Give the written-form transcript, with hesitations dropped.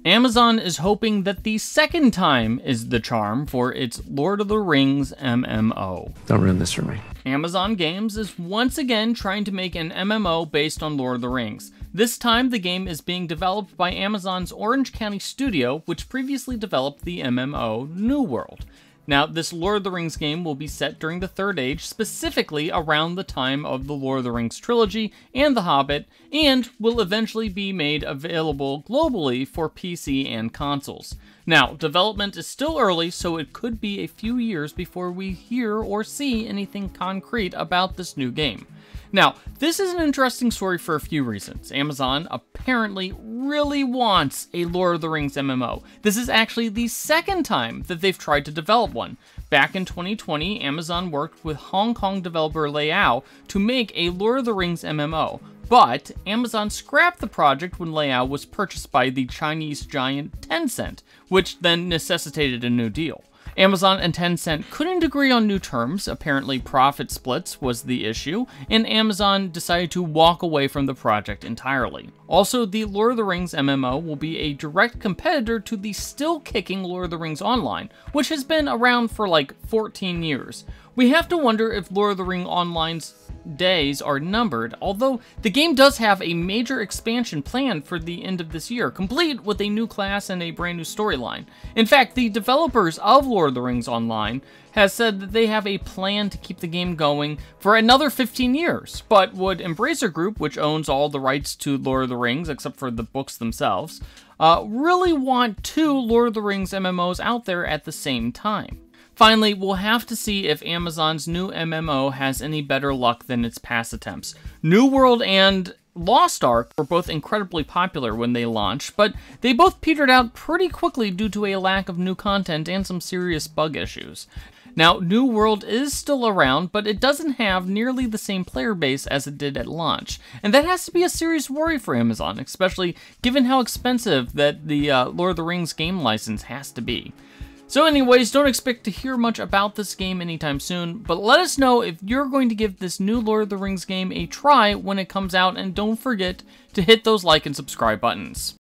Amazon is hoping that the second time is the charm for its Lord of the Rings MMO. Don't ruin this for me. Amazon Games is once again trying to make an MMO based on Lord of the Rings. This time, the game is being developed by Amazon's Orange County studio, which previously developed the MMO New World. Now, this Lord of the Rings game will be set during the Third Age, specifically around the time of the Lord of the Rings trilogy and The Hobbit, and will eventually be made available globally for PC and consoles. Now, development is still early, so it could be a few years before we hear or see anything concrete about this new game. Now, this is an interesting story for a few reasons. Amazon apparently really wants a Lord of the Rings MMO. This is actually the second time that they've tried to develop one. Back in 2020, Amazon worked with Hong Kong developer Liao to make a Lord of the Rings MMO. But Amazon scrapped the project when Liao was purchased by the Chinese giant Tencent, which then necessitated a new deal. Amazon and Tencent couldn't agree on new terms. Apparently profit splits was the issue, and Amazon decided to walk away from the project entirely. Also, the Lord of the Rings MMO will be a direct competitor to the still-kicking Lord of the Rings Online, which has been around for like 14 years. We have to wonder if Lord of the Rings Online's days are numbered, although the game does have a major expansion planned for the end of this year, complete with a new class and a brand new storyline. In fact, the developers of Lord of the Rings Online has said that they have a plan to keep the game going for another 15 years, but would Embracer Group, which owns all the rights to Lord of the Rings except for the books themselves, really want two Lord of the Rings MMOs out there at the same time. Finally, we'll have to see if Amazon's new MMO has any better luck than its past attempts. New World and Lost Ark were both incredibly popular when they launched, but they both petered out pretty quickly due to a lack of new content and some serious bug issues. Now, New World is still around, but it doesn't have nearly the same player base as it did at launch, and that has to be a serious worry for Amazon, especially given how expensive that the Lord of the Rings game license has to be. So anyways, don't expect to hear much about this game anytime soon, but let us know if you're going to give this new Lord of the Rings game a try when it comes out, and don't forget to hit those like and subscribe buttons.